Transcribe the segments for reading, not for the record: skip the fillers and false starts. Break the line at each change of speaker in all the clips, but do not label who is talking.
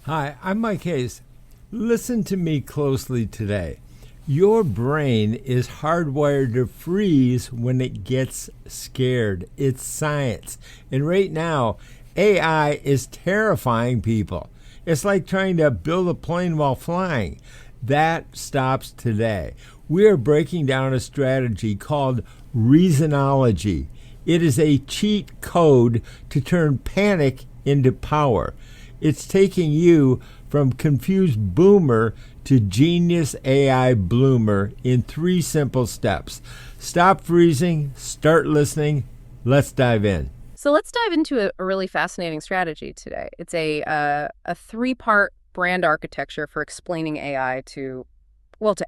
Hi, I'm Mike Hayes. Listen to me closely today. Your brain is hardwired to freeze when it gets scared. It's science. And right now, AI is terrifying people. It's like trying to build a plane while flying. That stops today. We are breaking down a strategy called Reasonology. It is a cheat code to turn panic into power. It's taking you from confused boomer to genius AI bloomer in 3 simple steps. Stop freezing, start listening. Let's dive in.
So let's dive into a really fascinating strategy today. It's a 3-part brand architecture for explaining AI to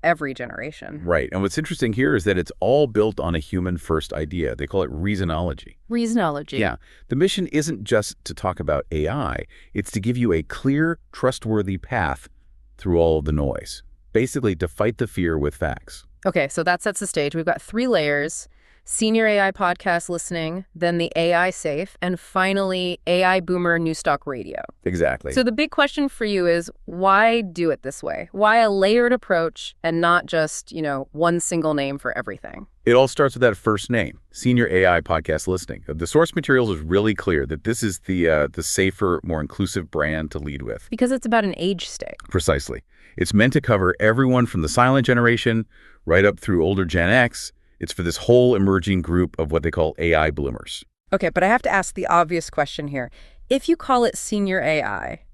every generation.
Right. And what's interesting here is that it's all built on a human-first idea. They call it Reasonology.
Reasonology.
Yeah. The mission isn't just to talk about AI. It's to give you a clear, trustworthy path through all of the noise. Basically, to fight the fear with facts.
Okay, so that sets the stage. We've got 3 layers: senior AI podcast listening, then the AI safe, and finally AI Boomer Newstalk radio.
Exactly.
So the big question for you is, why do it this way? Why a layered approach and not just, one single name for everything?
It all starts with that first name, Senior AI Podcast Listening. The source materials is really clear that this is the safer, more inclusive brand to lead with.
Because it's about an age stake.
Precisely. It's meant to cover everyone from the silent generation right up through older Gen X. It's for this whole emerging group of what they call AI bloomers.
Okay, but I have to ask the obvious question here. If you call it senior AI,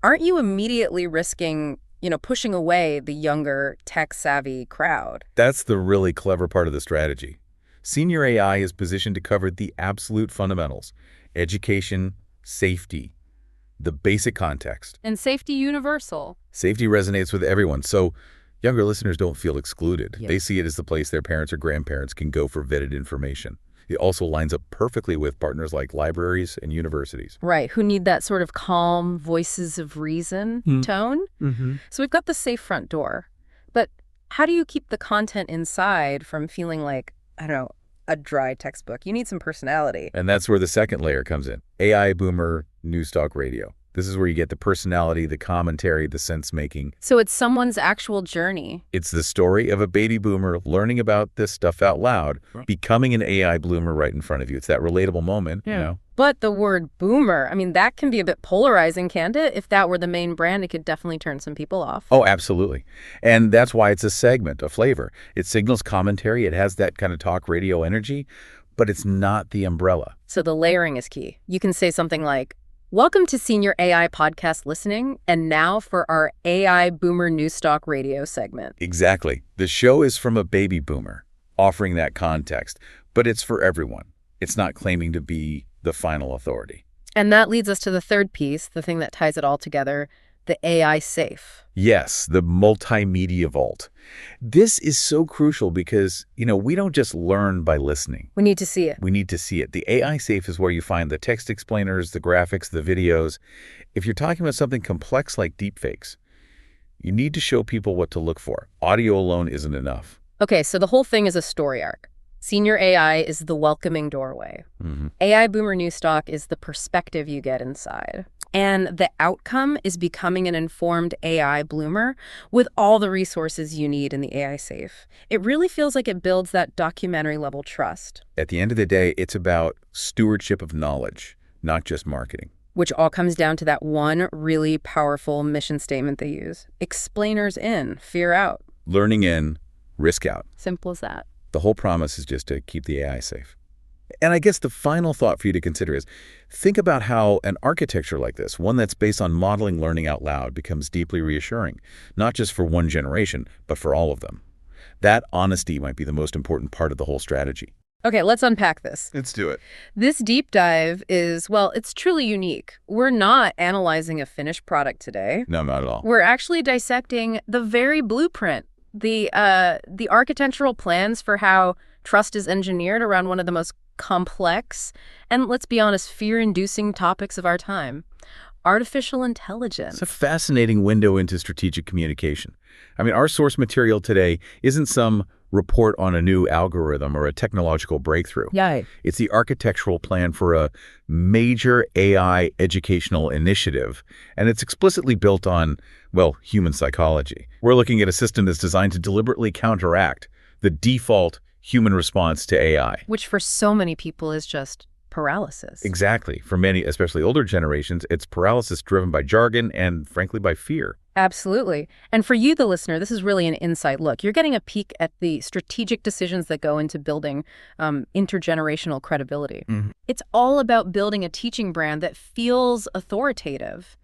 aren't you immediately risking, pushing away the younger, tech-savvy crowd?
That's the really clever part of the strategy. Senior AI is positioned to cover the absolute fundamentals: education, safety, the basic context.
And safety universal.
Safety resonates with everyone, so younger listeners don't feel excluded.
Yes.
They see it as the place their parents or grandparents can go for vetted information. It also lines up perfectly with partners like libraries and universities.
Right, who need that sort of calm, voices of reason tone.
Mm-hmm.
So we've got the safe front door. But how do you keep the content inside from feeling like, a dry textbook? You need some personality.
And that's where the second layer comes in. AI Boomer Newstalk Radio. This is where you get the personality, the commentary, the sense-making.
So it's someone's actual journey.
It's the story of a baby boomer learning about this stuff out loud, becoming an AI bloomer right in front of you. It's that relatable moment,
But the word boomer, that can be a bit polarizing, can't it? If that were the main brand, it could definitely turn some people off.
Oh, absolutely. And that's why it's a segment, a flavor. It signals commentary. It has that kind of talk radio energy, but it's not the umbrella.
So the layering is key. You can say something like, "Welcome to Senior AI Podcast Listening, and now for our AI Boomer Newstalk radio segment."
Exactly. The show is from a baby boomer, offering that context, but it's for everyone. It's not claiming to be the final authority.
And that leads us to the third piece, the thing that ties it all together, the AI safe.
Yes, the multimedia vault. This is so crucial because, we don't just learn by listening.
We need to see it.
We need to see it. The AI safe is where you find the text explainers, the graphics, the videos. If you're talking about something complex like deepfakes, you need to show people what to look for. Audio alone isn't enough.
Okay, so the whole thing is a story arc. Senior AI is the welcoming doorway.
Mm-hmm.
AI Boomer Newstalk is the perspective you get inside. And the outcome is becoming an informed AI bloomer with all the resources you need in the AI safe. It really feels like it builds that documentary-level trust.
At the end of the day, it's about stewardship of knowledge, not just marketing.
Which all comes down to that one really powerful mission statement they use. Explainers in, fear out.
Learning in, risk out.
Simple as that.
The whole promise is just to keep the AI safe. And I guess the final thought for you to consider is, think about how an architecture like this, one that's based on modeling learning out loud, becomes deeply reassuring, not just for one generation, but for all of them. That honesty might be the most important part of the whole strategy.
Okay, let's unpack this.
Let's do it.
This deep dive is, it's truly unique. We're not analyzing a finished product today.
No, not at all.
We're actually dissecting the very blueprint, the architectural plans for how trust is engineered around one of the most complex and, let's be honest, fear-inducing topics of our time: artificial intelligence.
It's a fascinating window into strategic communication. Our source material today isn't some report on a new algorithm or a technological breakthrough.
Yeah.
It's the architectural plan for a major AI educational initiative, and it's explicitly built on, well, human psychology. We're looking at a system that's designed to deliberately counteract the default human response to AI.
Which for so many people is just paralysis.
Exactly. For many, especially older generations, it's paralysis driven by jargon and, frankly, by fear.
Absolutely. And for you, the listener, this is really an inside look. You're getting a peek at the strategic decisions that go into building intergenerational credibility.
Mhm.
It's all about building a teaching brand that feels authoritative,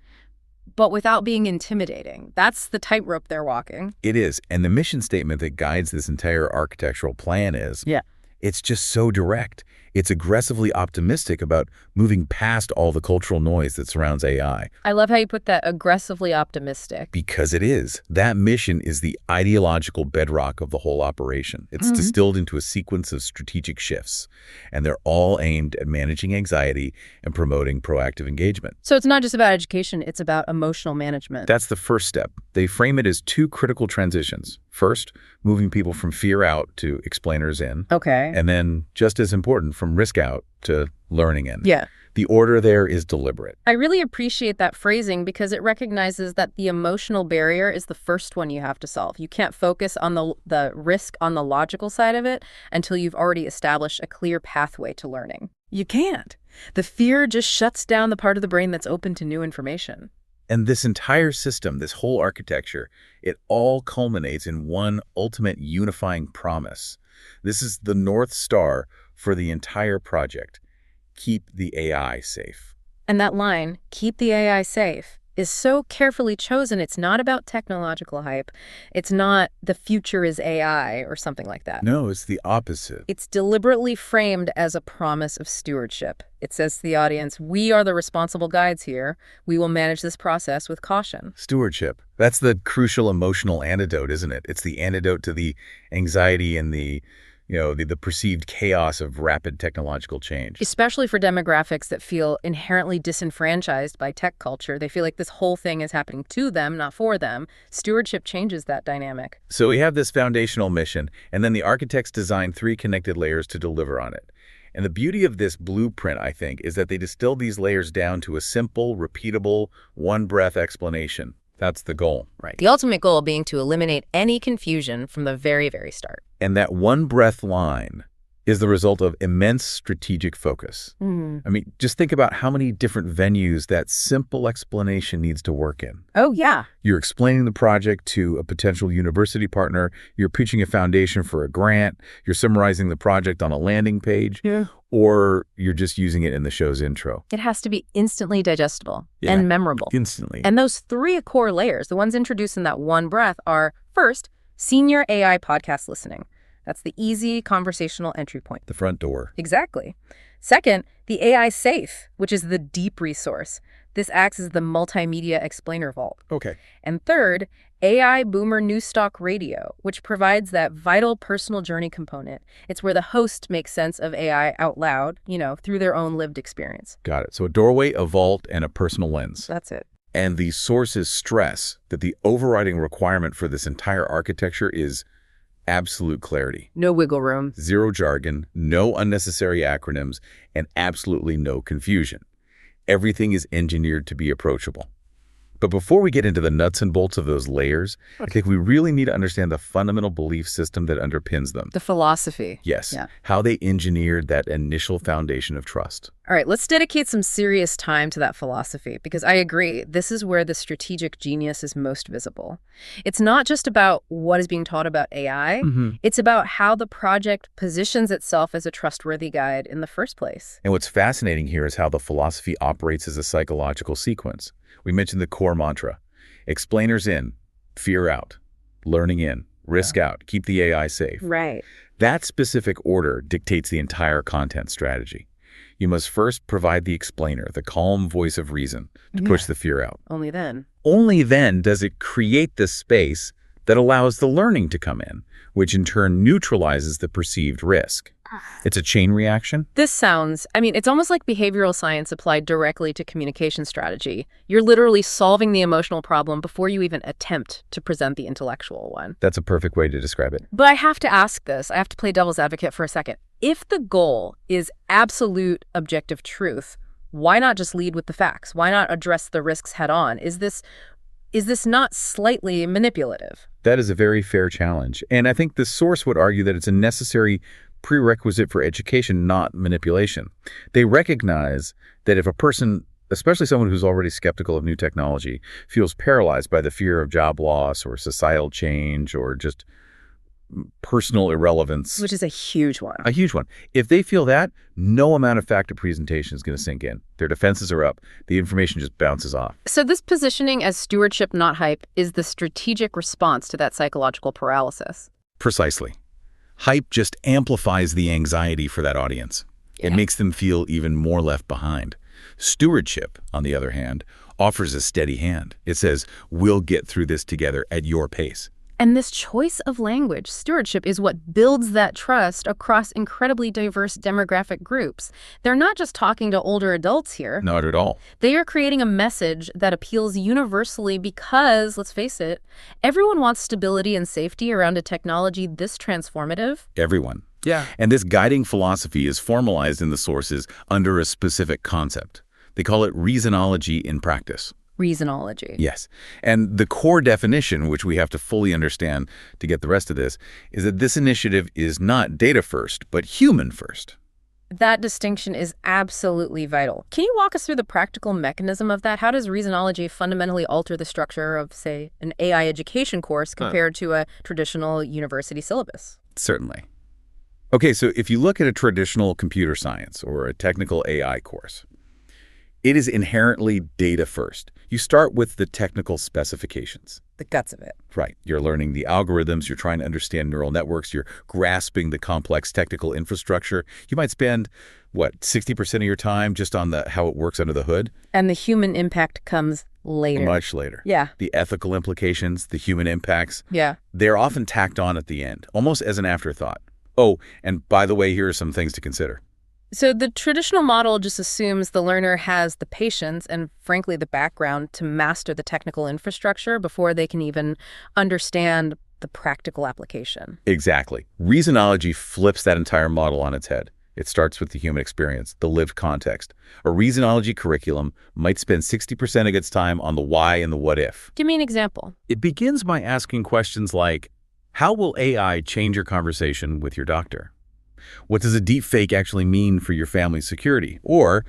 but without being intimidating. That's the tightrope they're walking.
It is. And the mission statement that guides this entire architectural plan is,
Yeah.
it's just so direct. It's aggressively optimistic about moving past all the cultural noise that surrounds AI.
I love how you put that, aggressively optimistic.
Because it is. That mission is the ideological bedrock of the whole operation. It's distilled into a sequence of strategic shifts, and they're all aimed at managing anxiety and promoting proactive engagement.
So it's not just about education, it's about emotional management.
That's the first step. They frame it as two critical transitions. First, moving people from fear out to explainers in.
Okay.
And then, just as important, from risk out to learning in.
Yeah.
The order there is deliberate.
I really appreciate that phrasing because it recognizes that the emotional barrier is the first one you have to solve. You can't focus on the risk on the logical side of it until you've already established a clear pathway to learning. You can't. The fear just shuts down the part of the brain that's open to new information.
And this entire system, this whole architecture, it all culminates in one ultimate unifying promise. This is the North Star for the entire project. Keep the AI safe.
And that line, keep the AI safe, is so carefully chosen. It's not about technological hype. It's not the future is AI or something like that.
No, it's the opposite.
It's deliberately framed as a promise of stewardship. It says to the audience, we are the responsible guides here. We will manage this process with caution.
Stewardship. That's the crucial emotional antidote, isn't it? It's the antidote to the anxiety and the perceived chaos of rapid technological change.
Especially for demographics that feel inherently disenfranchised by tech culture. They feel like this whole thing is happening to them, not for them. Stewardship changes that dynamic.
So we have this foundational mission, and then the architects design 3 connected layers to deliver on it. And the beauty of this blueprint, I think, is that they distill these layers down to a simple, repeatable, one-breath explanation. That's the goal.
Right. The ultimate goal being to eliminate any confusion from the very, very start.
And that one-breath line is the result of immense strategic focus. I mean, just think about how many different venues that simple explanation needs to work in.
Oh, yeah.
You're explaining the project to a potential university partner. You're pitching a foundation for a grant. You're summarizing the project on a landing page. Yeah. Or you're just using it in the show's intro.
It has to be instantly digestible and memorable.
Instantly.
And those 3 core layers, the ones introduced in that one breath, are first, senior AI podcast listening. That's the easy conversational entry point.
The front door.
Exactly. Second, the AI safe, which is the deep resource. This acts as the multimedia explainer vault.
Okay.
And third, AI Boomer Newstalk radio, which provides that vital personal journey component. It's where the host makes sense of AI out loud, through their own lived experience.
Got it. So a doorway, a vault, and a personal lens.
That's it.
And the sources stress that the overriding requirement for this entire architecture is absolute clarity.
No wiggle room.
Zero jargon, no unnecessary acronyms, and absolutely no confusion. Everything is engineered to be approachable. But before we get into the nuts and bolts of those layers, I think we really need to understand the fundamental belief system that underpins them.
The philosophy.
Yes.
Yeah.
How they engineered that initial foundation of trust.
All right, let's dedicate some serious time to that philosophy, because I agree, this is where the strategic genius is most visible. It's not just about what is being taught about AI, it's about how the project positions itself as a trustworthy guide in the first place.
And what's fascinating here is how the philosophy operates as a psychological sequence. We mentioned the core mantra: explainers in, fear out, learning in, risk out, keep the AI safe.
Right.
That specific order dictates the entire content strategy. You must first provide the explainer, the calm voice of reason, to push the fear out.
Only then.
Only then does it create the space that allows the learning to come in, which in turn neutralizes the perceived risk. It's a chain reaction.
This sounds, it's almost like behavioral science applied directly to communication strategy. You're literally solving the emotional problem before you even attempt to present the intellectual one.
That's a perfect way to describe it.
But I have to ask this. I have to play devil's advocate for a second. If the goal is absolute objective truth, why not just lead with the facts? Why not address the risks head on? Is this not slightly manipulative?
That is a very fair challenge. And I think the source would argue that it's a necessary prerequisite for education, not manipulation. They recognize that if a person, especially someone who's already skeptical of new technology, feels paralyzed by the fear of job loss or societal change or just personal irrelevance.
Which is a huge one.
A huge one. If they feel that, no amount of factor presentation is going to sink in. Their defenses are up. The information just bounces off.
So this positioning as stewardship, not hype, is the strategic response to that psychological paralysis.
Precisely. Hype just amplifies the anxiety for that audience. It makes them feel even more left behind. Stewardship, on the other hand, offers a steady hand. It says, we'll get through this together at your pace.
And this choice of language, stewardship, is what builds that trust across incredibly diverse demographic groups. They're not just talking to older adults here.
Not at all.
They are creating a message that appeals universally because, let's face it, everyone wants stability and safety around a technology this transformative.
Everyone.
Yeah.
And this guiding philosophy is formalized in the sources under a specific concept. They call it reasonology in practice.
Reasonology.
Yes. And the core definition, which we have to fully understand to get the rest of this, is that this initiative is not data first, but human first.
That distinction is absolutely vital. Can you walk us through the practical mechanism of that? How does reasonology fundamentally alter the structure of, say, an AI education course compared to a traditional university syllabus?
Certainly. Okay, so if you look at a traditional computer science or a technical AI course, it is inherently data first. You start with the technical specifications.
The guts of it.
Right. You're learning the algorithms. You're trying to understand neural networks. You're grasping the complex technical infrastructure. You might spend, 60% of your time just on how it works under the hood?
And the human impact comes later.
Much later.
Yeah.
The ethical implications, the human impacts.
Yeah.
They're often tacked on at the end, almost as an afterthought. Oh, and by the way, here are some things to consider.
So the traditional model just assumes the learner has the patience and, frankly, the background to master the technical infrastructure before they can even understand the practical application.
Exactly. Reasonology flips that entire model on its head. It starts with the human experience, the lived context. A reasonology curriculum might spend 60% of its time on the why and the what if.
Give me an example.
It begins by asking questions like, how will AI change your conversation with your doctor? What does a deepfake actually mean for your family's security? Or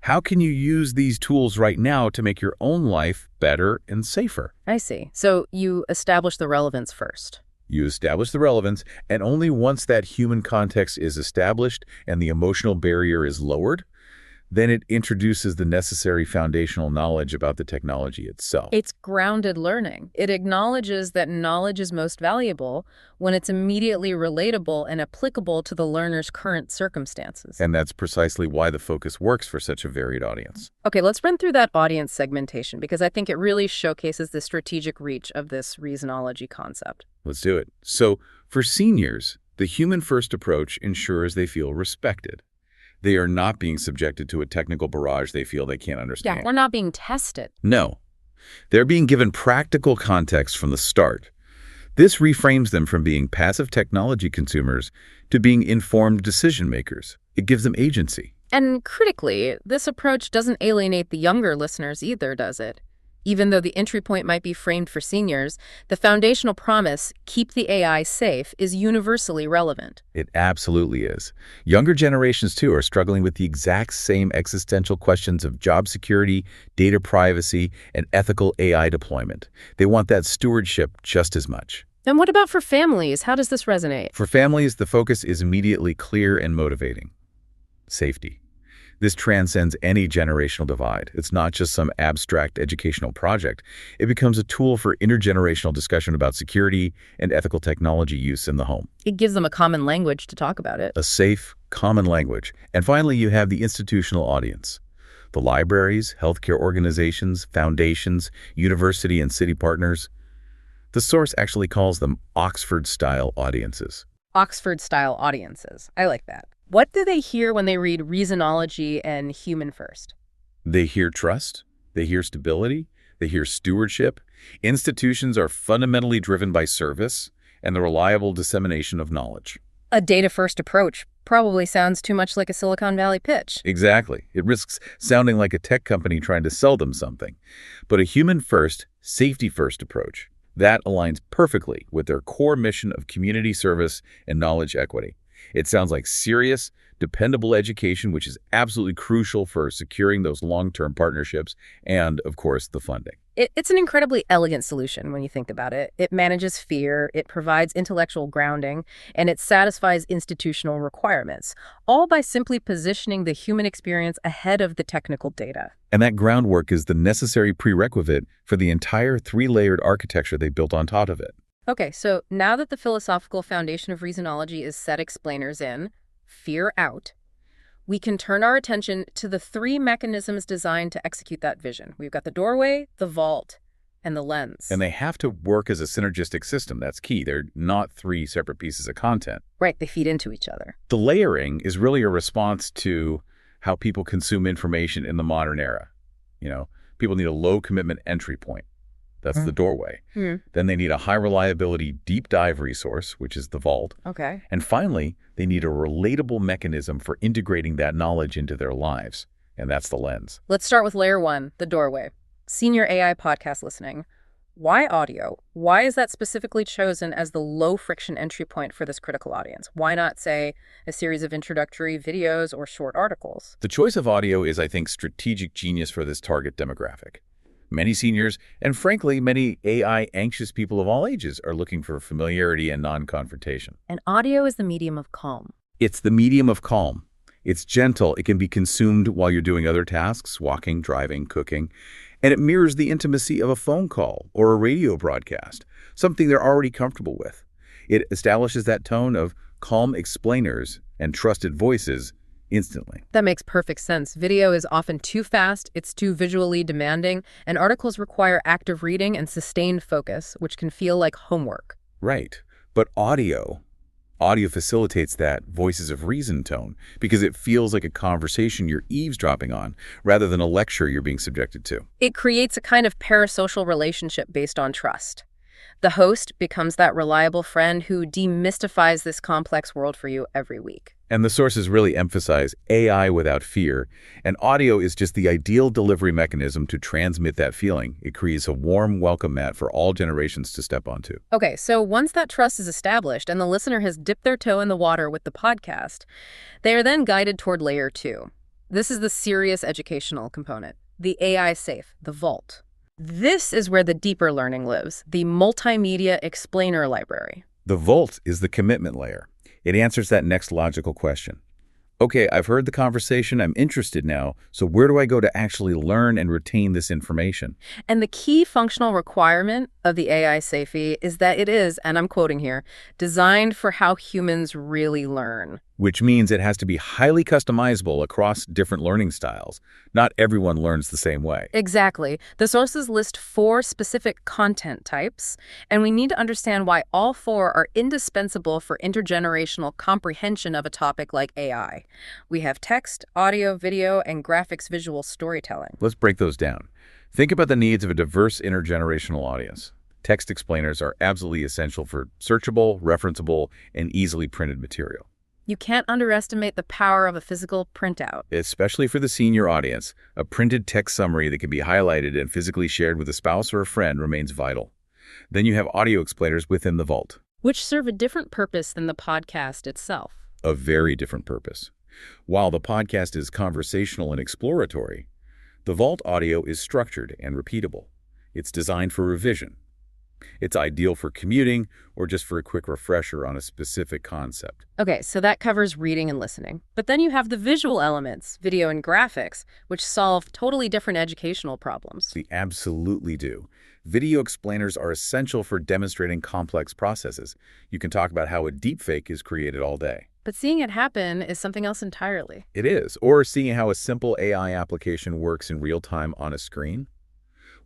how can you use these tools right now to make your own life better and safer?
I see. So you establish the relevance first.
You establish the relevance, and only once that human context is established and the emotional barrier is lowered, then it introduces the necessary foundational knowledge about the technology itself.
It's grounded learning. It acknowledges that knowledge is most valuable when it's immediately relatable and applicable to the learner's current circumstances.
And that's precisely why the focus works for such a varied audience.
Okay, let's run through that audience segmentation because I think it really showcases the strategic reach of this reasonology concept.
Let's do it. So for seniors, the human-first approach ensures they feel respected. They are not being subjected to a technical barrage they feel they can't understand.
Yeah, we're not being tested.
No. They're being given practical context from the start. This reframes them from being passive technology consumers to being informed decision makers. It gives them agency.
And critically, this approach doesn't alienate the younger listeners either, does it? Even though the entry point might be framed for seniors, the foundational promise, keep the AI safe, is universally relevant.
It absolutely is. Younger generations, too, are struggling with the exact same existential questions of job security, data privacy, and ethical AI deployment. They want that stewardship just as much.
And what about for families? How does this resonate?
For families, the focus is immediately clear and motivating. Safety. This transcends any generational divide. It's not just some abstract educational project. It becomes a tool for intergenerational discussion about security and ethical technology use in the home.
It gives them a common language to talk about it.
A safe, common language. And finally, you have the institutional audience. The libraries, healthcare organizations, foundations, university and city partners. The source actually calls them Oxford-style audiences.
Oxford-style audiences. I like that. What do they hear when they read Reasonology and Human First?
They hear trust, they hear stability, they hear stewardship. Institutions are fundamentally driven by service and the reliable dissemination of knowledge.
A data-first approach probably sounds too much like a Silicon Valley pitch.
Exactly. It risks sounding like a tech company trying to sell them something. But a human-first, safety-first approach, that aligns perfectly with their core mission of community service and knowledge equity. It sounds like serious, dependable education, which is absolutely crucial for securing those long-term partnerships and, of course, the funding.
It's an incredibly elegant solution when you think about it. It manages fear, it provides intellectual grounding, and it satisfies institutional requirements, all by simply positioning the human experience ahead of the technical data.
And that groundwork is the necessary prerequisite for the entire three-layered architecture they built on top of it.
Okay, so now that the philosophical foundation of Reasonology is set explainers in, fear out, we can turn our attention to the three mechanisms designed to execute that vision. We've got the doorway, the vault, and the lens.
And they have to work as a synergistic system. That's key. They're not three separate pieces of content.
Right, they feed into each other.
The layering is really a response to how people consume information in the modern era. People need a low-commitment entry point. That's the doorway. Then they need a high-reliability deep dive resource, which is the vault.
Okay.
And finally, they need a relatable mechanism for integrating that knowledge into their lives, and that's the lens.
Let's start with layer one, the doorway. Senior AI podcast listening. Why audio? Why is that specifically chosen as the low-friction entry point for this critical audience? Why not, say, a series of introductory videos or short articles?
The choice of audio is, I think, strategic genius for this target demographic. Many seniors, and frankly, many AI-anxious people of all ages are looking for familiarity and non-confrontation.
And audio is the medium of calm.
It's the medium of calm. It's gentle. It can be consumed while you're doing other tasks, walking, driving, cooking, and it mirrors the intimacy of a phone call or a radio broadcast, something they're already comfortable with. It establishes that tone of calm explainers and trusted voices instantly.
That makes perfect sense. Video is often too fast, it's too visually demanding, and articles require active reading and sustained focus, which can feel like homework.
Right. But audio facilitates that voices of reason tone because it feels like a conversation you're eavesdropping on rather than a lecture you're being subjected to.
It creates a kind of parasocial relationship based on trust. The host becomes that reliable friend who demystifies this complex world for you every week.
And the sources really emphasize AI without fear, and audio is just the ideal delivery mechanism to transmit that feeling. It creates a warm welcome mat for all generations to step onto.
Okay, so once that trust is established and the listener has dipped their toe in the water with the podcast, they are then guided toward layer two. This is the serious educational component, the AI safe, the vault. This is where the deeper learning lives, the multimedia explainer library.
The vault is the commitment layer. It answers that next logical question. Okay, I've heard the conversation, I'm interested now, so where do I go to actually learn and retain this information?
And the key functional requirement of the AI Safety is that it is, and I'm quoting here, designed for how humans really learn.
Which means it has to be highly customizable across different learning styles. Not everyone learns the same way.
Exactly. The sources list 4 specific content types, and we need to understand why all 4 are indispensable for intergenerational comprehension of a topic like AI. We have text, audio, video, and graphics visual storytelling.
Let's break those down. Think about the needs of a diverse intergenerational audience. Text explainers are absolutely essential for searchable, referenceable, and easily printed material.
You can't underestimate the power of a physical printout.
Especially for the senior audience, a printed text summary that can be highlighted and physically shared with a spouse or a friend remains vital. Then you have audio explainers within the vault.
Which serve a different purpose than the podcast itself.
A very different purpose. While the podcast is conversational and exploratory, the vault audio is structured and repeatable. It's designed for revision. It's ideal for commuting or just for a quick refresher on a specific concept.
Okay, so that covers reading and listening. But then you have the visual elements, video and graphics, which solve totally different educational problems.
They absolutely do. Video explainers are essential for demonstrating complex processes. You can talk about how a deepfake is created all day.
But seeing it happen is something else entirely.
It is. Or seeing how a simple AI application works in real time on a screen.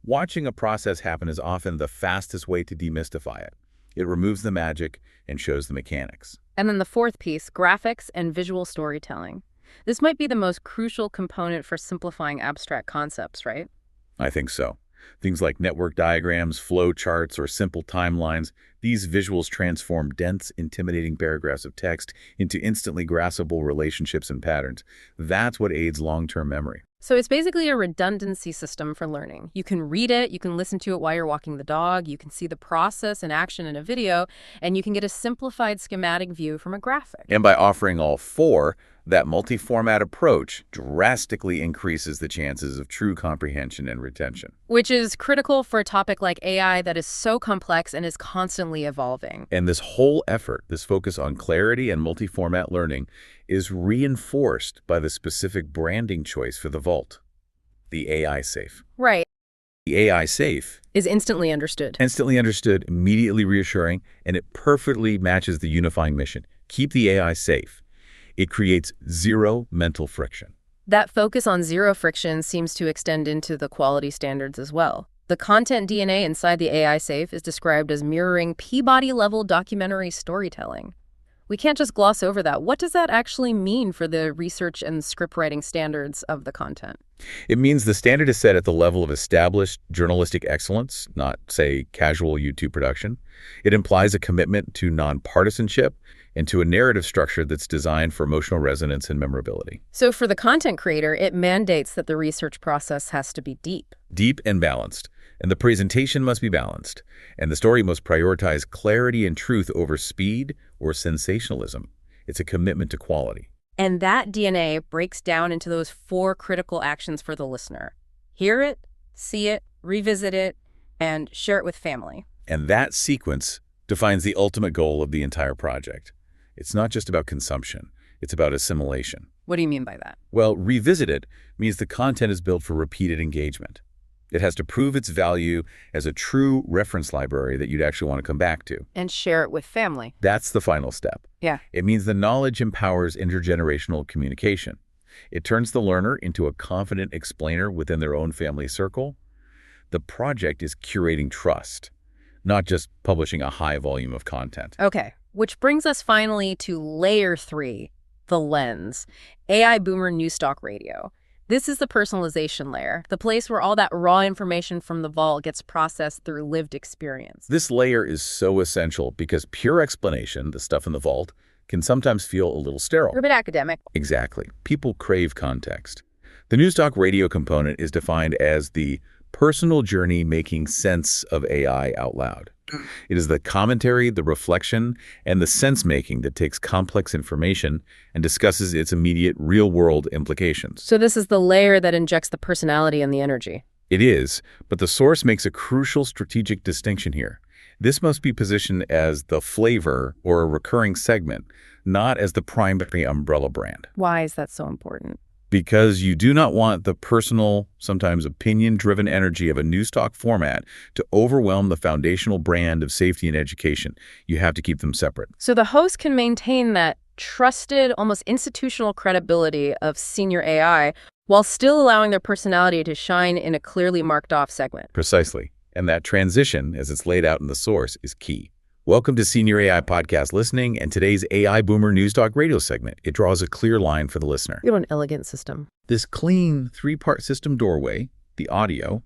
Watching a process happen is often the fastest way to demystify it. It removes the magic and shows the mechanics.
And then the fourth piece, graphics and visual storytelling. This might be the most crucial component for simplifying abstract concepts, right?
I think so. Things like network diagrams, flow charts, or simple timelines, these visuals transform dense, intimidating paragraphs of text into instantly graspable relationships and patterns. That's what aids long-term memory.
So it's basically a redundancy system for learning. You can read it, you can listen to it while you're walking the dog, you can see the process in action in a video, and you can get a simplified schematic view from a graphic.
And by offering all four, that multi-format approach drastically increases the chances of true comprehension and retention.
Which is critical for a topic like AI that is so complex and is constantly evolving.
And this whole effort, this focus on clarity and multi-format learning, is reinforced by the specific branding choice for the Vault, the AI Safe.
Right.
The AI Safe
Is instantly understood.
instantly understood, immediately reassuring, and it perfectly matches the unifying mission. Keep the AI safe. It creates zero mental friction.
That focus on zero friction seems to extend into the quality standards as well. The content DNA inside the AI Safe is described as mirroring Peabody-level documentary storytelling. We can't just gloss over that. What does that actually mean for the research and scriptwriting standards of the content?
It means the standard is set at the level of established journalistic excellence, not, say, casual YouTube production. It implies a commitment to nonpartisanship and to a narrative structure that's designed for emotional resonance and memorability.
So for the content creator, it mandates that the research process has to be deep.
Deep and balanced. And the presentation must be balanced. And the story must prioritize clarity and truth over speed or sensationalism. It's a commitment to quality.
And that DNA breaks down into those four critical actions for the listener. Hear it, see it, revisit it, and share it with family.
And that sequence defines the ultimate goal of the entire project. It's not just about consumption. It's about assimilation.
What do you mean by that?
Well, revisit it means the content is built for repeated engagement. It has to prove its value as a true reference library that you'd actually want to come back to.
And share it with family.
That's the final step.
Yeah.
It means the knowledge empowers intergenerational communication. It turns the learner into a confident explainer within their own family circle. The project is curating trust, not just publishing a high volume of content.
Okay, which brings us finally to layer 3, the lens. AI Boomer Newstalk Radio. This is the personalization layer, the place where all that raw information from the vault gets processed through lived experience.
This layer is so essential because pure explanation, the stuff in the vault, can sometimes feel a little sterile.
A bit academic.
Exactly. People crave context. The Newstalk radio component is defined as the personal journey making sense of AI out loud. It is the commentary, the reflection, and the sense-making that takes complex information and discusses its immediate real-world implications.
So this is the layer that injects the personality and the energy.
It is, but the source makes a crucial strategic distinction here. This must be positioned as the flavor or a recurring segment, not as the primary umbrella brand.
Why is that so important?
Because you do not want the personal, sometimes opinion-driven energy of a Newstalk format to overwhelm the foundational brand of safety and education. You have to keep them separate.
So the host can maintain that trusted, almost institutional credibility of senior AI while still allowing their personality to shine in a clearly marked off segment.
Precisely. And that transition, as it's laid out in the source, is key. Welcome to Senior AI Podcast Listening and today's AI Boomer Newstalk radio segment. It draws a clear line for the listener.
You have an elegant system.
This clean three-part system doorway, the audio,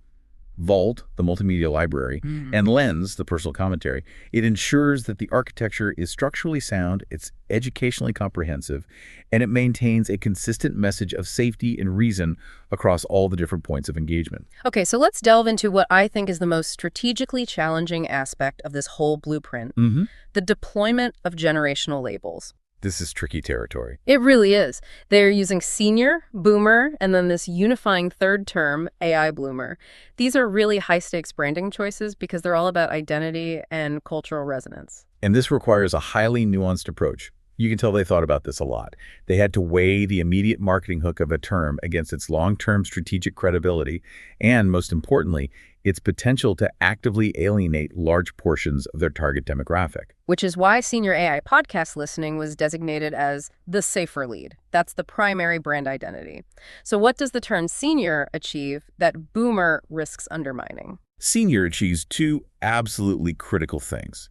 Vault, the multimedia library, and Lens, the personal commentary, it ensures that the architecture is structurally sound, it's educationally comprehensive, and it maintains a consistent message of safety and reason across all the different points of engagement.
Okay, so let's delve into what I think is the most strategically challenging aspect of this whole blueprint, the deployment of generational labels.
This is tricky territory.
It really is. They're using senior, boomer, and then this unifying third term, AI bloomer. These are really high-stakes branding choices because they're all about identity and cultural resonance.
And this requires a highly nuanced approach. You can tell they thought about this a lot. They had to weigh the immediate marketing hook of a term against its long-term strategic credibility and, most importantly, its potential to actively alienate large portions of their target demographic.
Which is why Senior AI Podcast Listening was designated as the safer lead. That's the primary brand identity. So what does the term senior achieve that boomer risks undermining?
Senior achieves two absolutely critical things.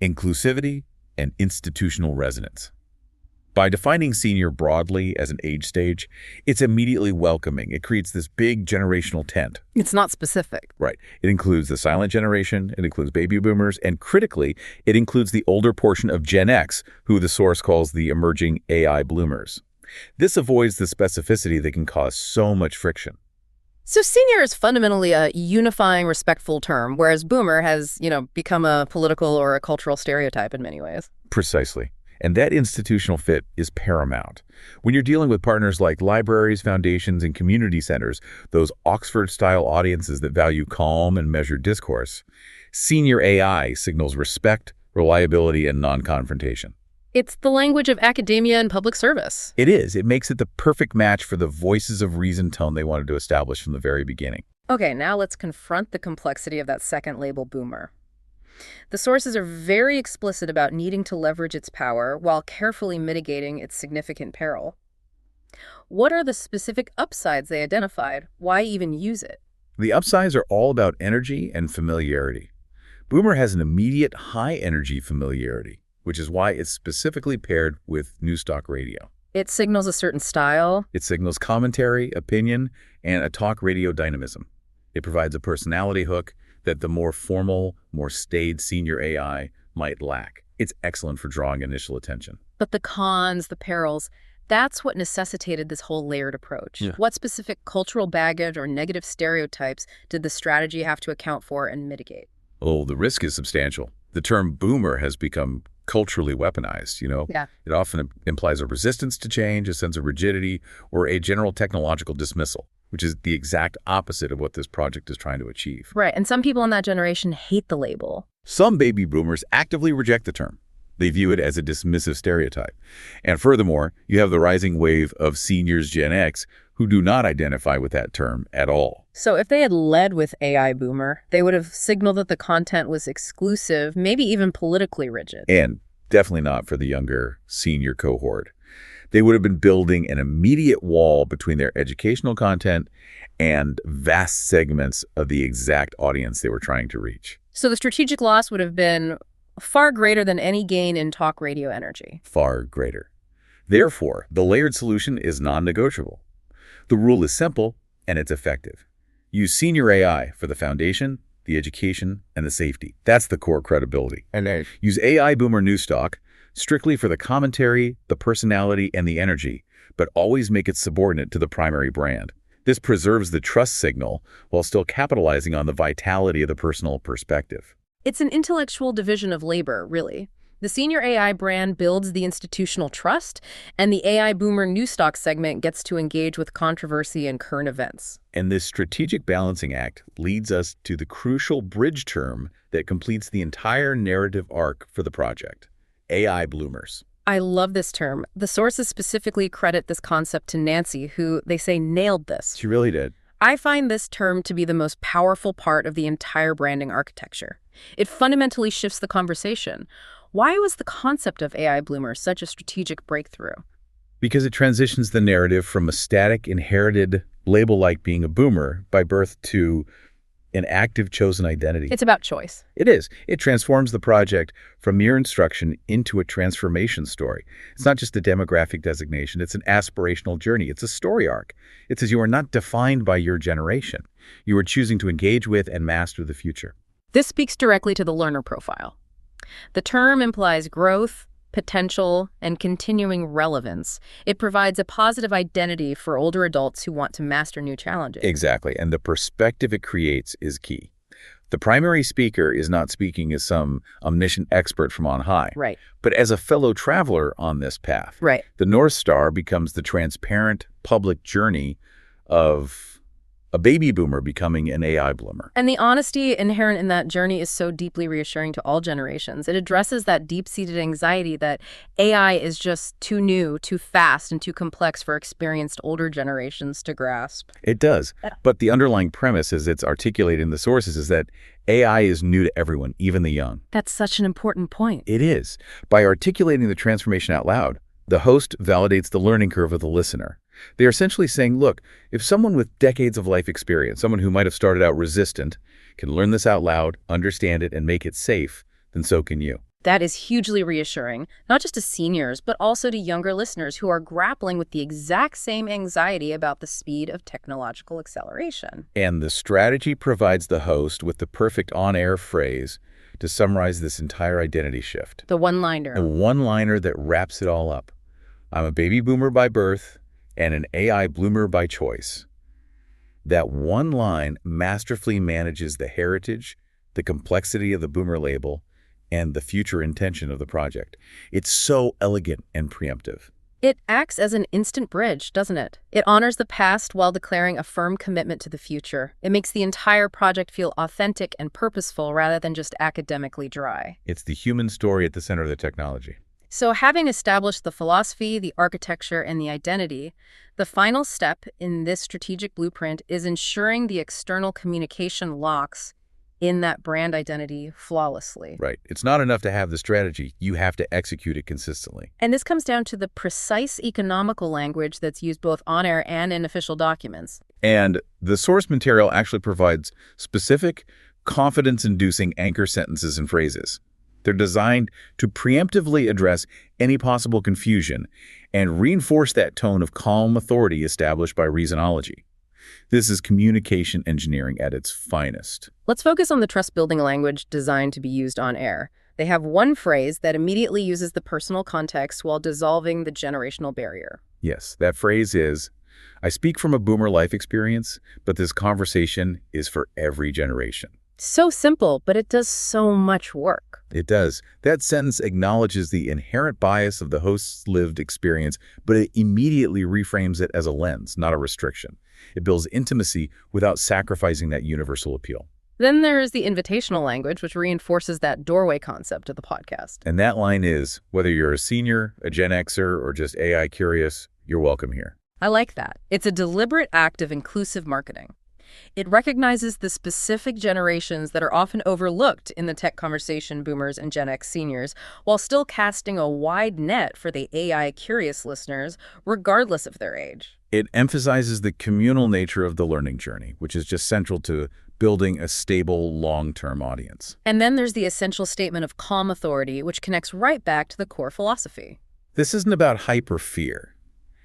inclusivity, and institutional resonance. By defining senior broadly as an age stage, it's immediately welcoming. It creates this big generational tent.
It's not specific.
Right. It includes the silent generation, it includes baby boomers, and critically, it includes the older portion of Gen X, who the source calls the emerging AI bloomers. This avoids the specificity that can cause so much friction.
So senior is fundamentally a unifying, respectful term, whereas boomer has, become a political or a cultural stereotype in many ways.
Precisely. And that institutional fit is paramount. When you're dealing with partners like libraries, foundations, and community centers, those Oxford-style audiences that value calm and measured discourse, senior AI signals respect, reliability, and non-confrontation.
It's the language of academia and public service.
It is. It makes it the perfect match for the voices of reason tone they wanted to establish from the very beginning.
Okay, now let's confront the complexity of that second label, boomer. The sources are very explicit about needing to leverage its power while carefully mitigating its significant peril. What are the specific upsides they identified? Why even use it?
The upsides are all about energy and familiarity. Boomer has an immediate high-energy familiarity, which is why it's specifically paired with Newstalk radio.
It signals a certain style.
It signals commentary, opinion, and a talk radio dynamism. It provides a personality hook that the more formal, more staid senior AI might lack. It's excellent for drawing initial attention.
But the cons, the perils, that's what necessitated this whole layered approach.
Yeah.
What specific cultural baggage or negative stereotypes did the strategy have to account for and mitigate?
Oh, the risk is substantial. The term boomer has become culturally weaponized,
Yeah.
It often implies a resistance to change, a sense of rigidity, or a general technological dismissal, which is the exact opposite of what this project is trying to achieve.
Right, and some people in that generation hate the label.
Some baby boomers actively reject the term. They view it as a dismissive stereotype. And furthermore, you have the rising wave of seniors Gen X who do not identify with that term at all.
So if they had led with AI boomer, they would have signaled that the content was exclusive, maybe even politically rigid.
And definitely not for the younger senior cohort. They would have been building an immediate wall between their educational content and vast segments of the exact audience they were trying to reach.
So the strategic loss would have been far greater than any gain in talk radio energy.
Far greater. Therefore, the layered solution is non-negotiable. The rule is simple, and it's effective. Use senior AI for the foundation, the education, and the safety. That's the core credibility.
And
Use AI Boomer Newstalk strictly for the commentary, the personality, and the energy, but always make it subordinate to the primary brand. This preserves the trust signal while still capitalizing on the vitality of the personal perspective.
It's an intellectual division of labor, really. The senior AI brand builds the institutional trust, and the AI Boomer Newstalk segment gets to engage with controversy and current events.
And this strategic balancing act leads us to the crucial bridge term that completes the entire narrative arc for the project: AI bloomers.
I love this term. The sources specifically credit this concept to Nancy, who they say nailed this.
She really did.
I find this term to be the most powerful part of the entire branding architecture. It fundamentally shifts the conversation. Why was the concept of AI bloomers such a strategic breakthrough?
Because it transitions the narrative from a static, inherited label like being a boomer by birth to an active chosen identity.
It's about choice.
It is. It transforms the project from mere instruction into a transformation story. It's not just a demographic designation. It's an aspirational journey. It's a story arc. It says you are not defined by your generation. You are choosing to engage with and master the future.
This speaks directly to the learner profile. The term implies growth, potential, and continuing relevance. It provides a positive identity for older adults who want to master new challenges.
Exactly. And the perspective it creates is key. The primary speaker is not speaking as some omniscient expert from on high,
Right.
but as a fellow traveler on this path.
Right.
The North Star becomes the transparent public journey of a baby boomer becoming an AI bloomer.
And the honesty inherent in that journey is so deeply reassuring to all generations. It addresses that deep-seated anxiety that AI is just too new, too fast, and too complex for experienced older generations to grasp.
It does. But the underlying premise, as it's articulated in the sources, is that AI is new to everyone, even the young.
That's such an important point.
It is. By articulating the transformation out loud, the host validates the learning curve of the listener. They're essentially saying, look, if someone with decades of life experience, someone who might have started out resistant, can learn this out loud, understand it, and make it safe, then so can you.
That is hugely reassuring, not just to seniors, but also to younger listeners who are grappling with the exact same anxiety about the speed of technological acceleration.
And the strategy provides the host with the perfect on-air phrase to summarize this entire identity shift.
The one-liner.
A one-liner that wraps it all up. I'm a baby boomer by birth and an AI bloomer by choice. That one line masterfully manages the heritage, the complexity of the boomer label, and the future intention of the project. It's so elegant and preemptive.
It acts as an instant bridge, doesn't it? It honors the past while declaring a firm commitment to the future. It makes the entire project feel authentic and purposeful rather than just academically dry.
It's the human story at the center of the technology.
So having established the philosophy, the architecture, and the identity, the final step in this strategic blueprint is ensuring the external communication locks in that brand identity flawlessly.
Right. It's not enough to have the strategy. You have to execute it consistently.
And this comes down to the precise economical language that's used both on-air and in official documents.
And the source material actually provides specific, confidence-inducing anchor sentences and phrases. They're designed to preemptively address any possible confusion and reinforce that tone of calm authority established by Reasonology. This is communication engineering at its finest.
Let's focus on the trust-building language designed to be used on air. They have one phrase that immediately uses the personal context while dissolving the generational barrier.
Yes, that phrase is, I speak from a boomer life experience, but this conversation is for every generation.
So simple, but it does so much work.
It does. That sentence acknowledges the inherent bias of the host's lived experience, but it immediately reframes it as a lens, not a restriction. It builds intimacy without sacrificing that universal appeal.
Then there is the invitational language, which reinforces that doorway concept of the podcast.
And that line is, whether you're a senior, a Gen Xer, or just AI curious, you're welcome here.
I like that. It's a deliberate act of inclusive marketing. It recognizes the specific generations that are often overlooked in the tech conversation, boomers and Gen X seniors, while still casting a wide net for the AI-curious listeners, regardless of their age.
It emphasizes the communal nature of the learning journey, which is just central to building a stable, long-term audience.
And then there's the essential statement of calm authority, which connects right back to the core philosophy.
This isn't about hype or fear.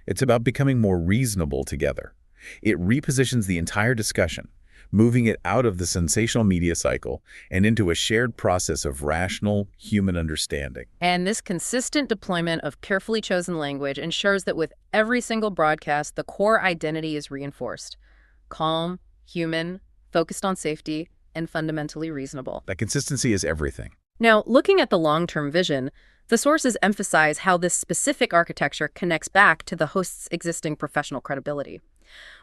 It's about becoming more reasonable together. It repositions the entire discussion, moving it out of the sensational media cycle and into a shared process of rational human understanding.
And this consistent deployment of carefully chosen language ensures that with every single broadcast, the core identity is reinforced. Calm, human, focused on safety, and fundamentally reasonable.
That consistency is everything.
Now, looking at the long-term vision, the sources emphasize how this specific architecture connects back to the host's existing professional credibility.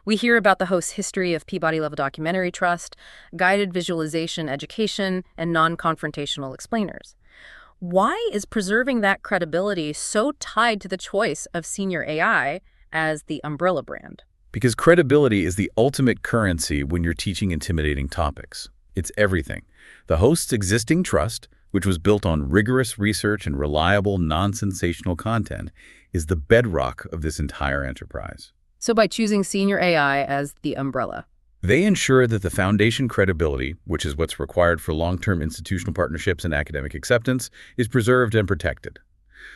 We hear about the host's history of Peabody-level documentary trust, guided visualization education, and non-confrontational explainers. Why is preserving that credibility so tied to the choice of senior AI as the umbrella brand?
Because credibility is the ultimate currency when you're teaching intimidating topics. It's everything. The host's existing trust, which was built on rigorous research and reliable, non-sensational content, is the bedrock of this entire enterprise.
So by choosing senior AI as the umbrella,
they ensure that the foundation credibility, which is what's required for long-term institutional partnerships and academic acceptance, is preserved and protected.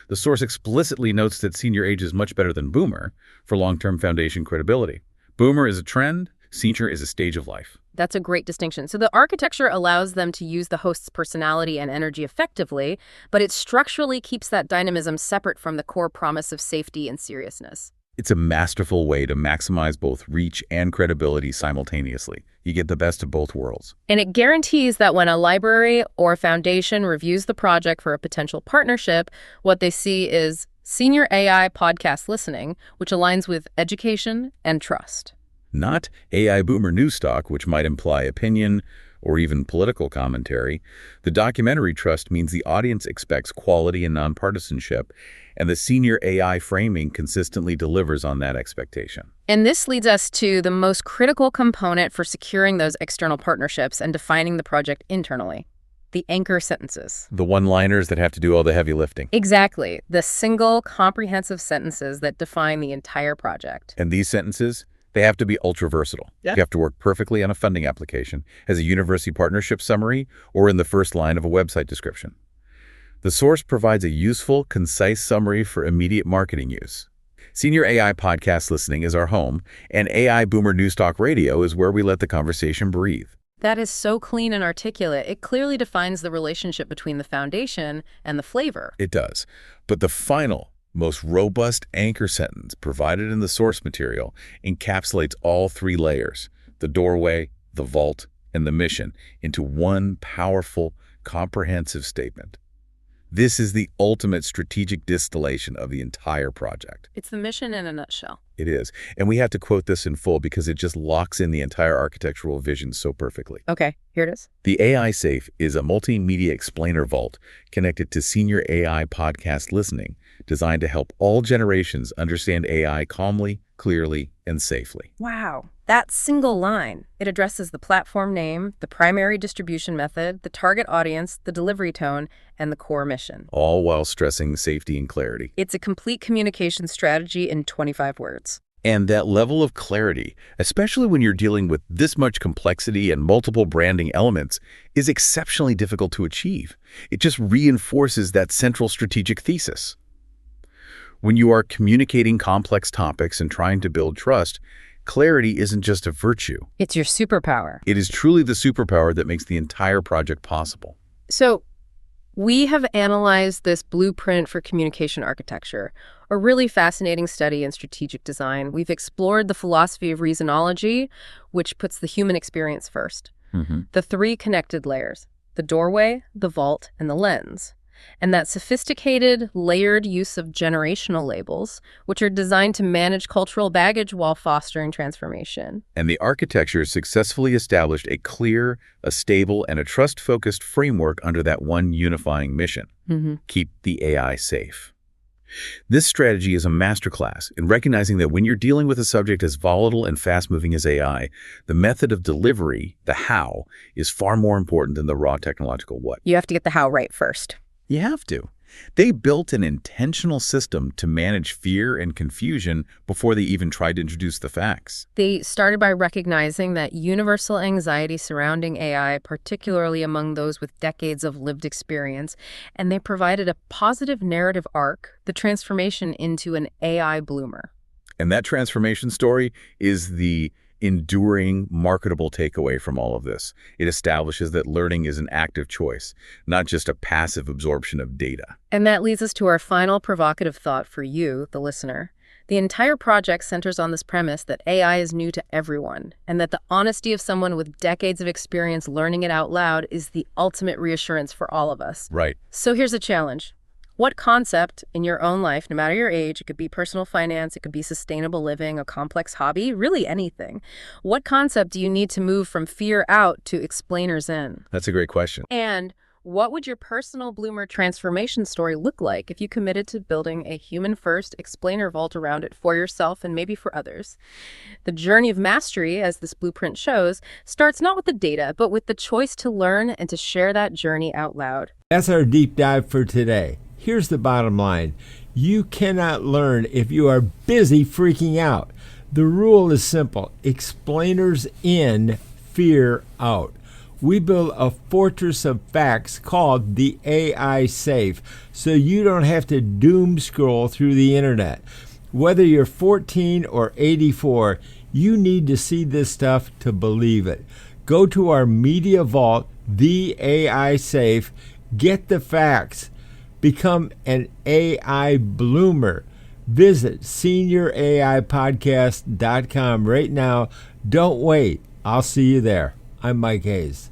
The source explicitly notes that senior age is much better than boomer for long-term foundation credibility. Boomer is a trend, senior is a stage of life.
That's a great distinction. So the architecture allows them to use the host's personality and energy effectively, but it structurally keeps that dynamism separate from the core promise of safety and seriousness.
It's a masterful way to maximize both reach and credibility simultaneously. You get the best of both worlds.
And it guarantees that when a library or foundation reviews the project for a potential partnership, what they see is senior AI podcast listening, which aligns with education and trust.
Not AI Boomer Newstalk, which might imply opinion or even political commentary. The documentary trust means the audience expects quality and nonpartisanship, and the senior AI framing consistently delivers on that expectation.
And this leads us to the most critical component for securing those external partnerships and defining the project internally: the anchor sentences.
The one-liners that have to do all the heavy lifting.
Exactly. The single, comprehensive sentences that define the entire project.
And these sentences, they have to be ultra-versatile.
Yeah.
You have to work perfectly on a funding application, as a university partnership summary, or in the first line of a website description. The source provides a useful, concise summary for immediate marketing use. Senior AI Podcast Listening is our home, and AI Boomer Newstalk Radio is where we let the conversation breathe.
That is so clean and articulate. It clearly defines the relationship between the foundation and the flavor.
It does. But the final, most robust anchor sentence provided in the source material encapsulates all three layers, the doorway, the vault, and the mission, into one powerful, comprehensive statement. This is the ultimate strategic distillation of the entire project.
It's the mission in a nutshell.
It is. And we have to quote this in full because it just locks in the entire architectural vision so perfectly.
Okay, here it is.
The AI Safe is a multimedia explainer vault connected to Senior AI Podcast Listening, designed to help all generations understand AI calmly, clearly, and safely.
Wow. That single line, it addresses the platform name, the primary distribution method, the target audience, the delivery tone, and the core mission.
All while stressing safety and clarity.
It's a complete communication strategy in 25 words.
And that level of clarity, especially when you're dealing with this much complexity and multiple branding elements, is exceptionally difficult to achieve. It just reinforces that central strategic thesis. When you are communicating complex topics and trying to build trust, clarity isn't just a virtue.
It's your superpower.
It is truly the superpower that makes the entire project possible.
So, we have analyzed this blueprint for communication architecture, a really fascinating study in strategic design. We've explored the philosophy of Reasonology, which puts the human experience first. The three connected layers, the doorway, the vault, and the lens. And that sophisticated, layered use of generational labels, which are designed to manage cultural baggage while fostering transformation.
And the architecture successfully established a clear, a stable, and a trust-focused framework under that one unifying mission. Keep the AI safe. This strategy is a masterclass in recognizing that when you're dealing with a subject as volatile and fast-moving as AI, the method of delivery, the how, is far more important than the raw technological what.
You have to get the how right first.
You have to. They built an intentional system to manage fear and confusion before they even tried to introduce the facts.
They started by recognizing that universal anxiety surrounding AI, particularly among those with decades of lived experience, and they provided a positive narrative arc, the transformation into an AI bloomer.
And that transformation story is the enduring, marketable takeaway from all of this. It establishes that learning is an active choice, not just a passive absorption of data.
And that leads us to our final provocative thought for you, the listener. The entire project centers on this premise that AI is new to everyone, and that the honesty of someone with decades of experience learning it out loud is the ultimate reassurance for all of us.
Right.
So here's a challenge. What concept in your own life, no matter your age, it could be personal finance, it could be sustainable living, a complex hobby, really anything. What concept do you need to move from fear out to explainers in?
That's a great question.
And what would your personal bloomer transformation story look like if you committed to building a human-first explainer vault around it for yourself and maybe for others? The journey of mastery, as this blueprint shows, starts not with the data, but with the choice to learn and to share that journey out loud.
That's our deep dive for today. Here's the bottom line. You cannot learn if you are busy freaking out. The rule is simple. Explainers in, fear out. We build a fortress of facts called the AI Safe, so you don't have to doom scroll through the internet. Whether you're 14 or 84, you need to see this stuff to believe it. Go to our media vault, the AI Safe, get the facts. Become an AI bloomer. Visit seniorAIpodcast.com right now. Don't wait. I'll see you there. I'm Mike Hayes.